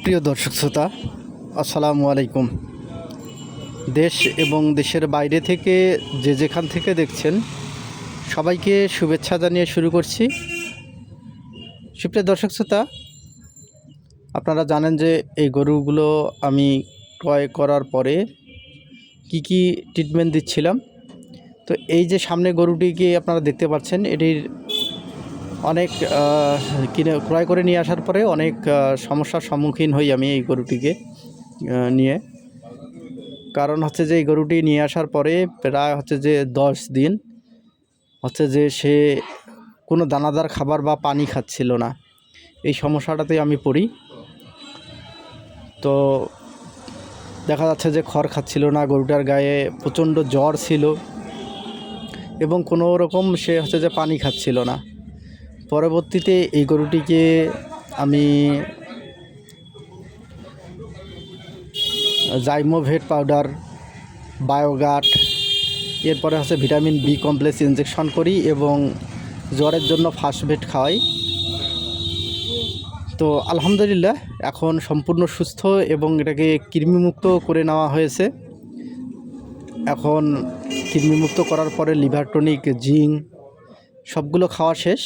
সুপ্রিয় দর্শক শ্রোতা, আসসালামু আলাইকুম। দেশ এবং দেশের বাইরে থেকে যে যেখান থেকে দেখছেন সবাইকে শুভেচ্ছা জানিয়ে শুরু করছি। সুপ্রিয় দর্শক শ্রোতা, আপনারা জানেন যে এই গরুগুলো আমি ক্রয় করার পরে কি কি ট্রিটমেন্ট দিচ্ছিলাম। তো এই যে সামনে গরুটিকে আপনারা দেখতে পাচ্ছেন, এটির অনেক ক্রয় করে নিয়ে আসার পরে অনেক সমস্যার সম্মুখীন হই আমি এই গরুটিকে নিয়ে। কারণ হচ্ছে যে এই গরুটি নিয়ে আসার পরে প্রায় হচ্ছে যে 10 দিন হচ্ছে যে সে কোনো দানাদার খাবার বা পানি খাচ্ছিল না। এই সমস্যাটাতে আমি পড়ি। তো দেখা যাচ্ছে যে খড় খাচ্ছিল না, গরুটার গায়ে প্রচণ্ড জ্বর ছিল এবং কোনো রকম সে হচ্ছে যে পানি খাচ্ছিল না। পরবর্তীতে এই গরুটিকে আমি জাইমোভেট পাউডার, বায়োগাট, এরপরে হচ্ছে ভিটামিন বি কমপ্লেক্স ইনজেকশন করি এবং জ্বরের জন্য ফাস্টভেট খাওয়াই। তো আলহামদুলিল্লাহ এখন সম্পূর্ণ সুস্থ এবং এটাকে কৃমিমুক্ত করে নেওয়া হয়েছে। এখন কৃমিমুক্ত করার পরে লিভার টনিক, জিঙ্ক সবগুলো খাওয়া শেষ।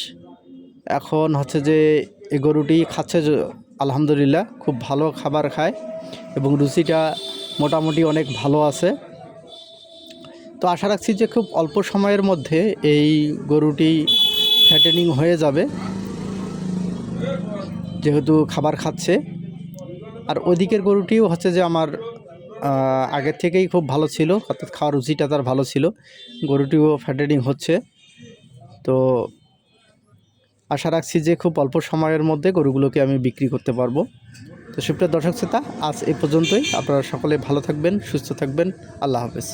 এখন হচ্ছে যে এই গরুটি খাচ্ছে আলহামদুলিল্লাহ, খুব ভালো খাবার খায় এবং রুচিটা মোটামুটি অনেক ভালো আছে। তো আশা রাখছি যে খুব অল্প সময়ের মধ্যে এই গরুটি ফ্যাটেনিং হয়ে যাবে, যেহেতু খাবার খাচ্ছে। আর ওদিকের গরুটিও হচ্ছে যে আমার আগের থেকেই খুব ভালো ছিল, অর্থাৎ খাওয়ার রুচিটা তার ভালো ছিল। গরুটিও ফ্যাটেনিং হচ্ছে। তো আশা রাখছি যে খুব অল্প সময়ের মধ্যে গরুগুলোকে আমি বিক্রি করতে পারবো। তো সুপ্রিয় দর্শক শ্রোতা, আজ এই পর্যন্তই। আপনারা সকলে ভালো থাকবেন, সুস্থ থাকবেন। আল্লাহ হাফেজ।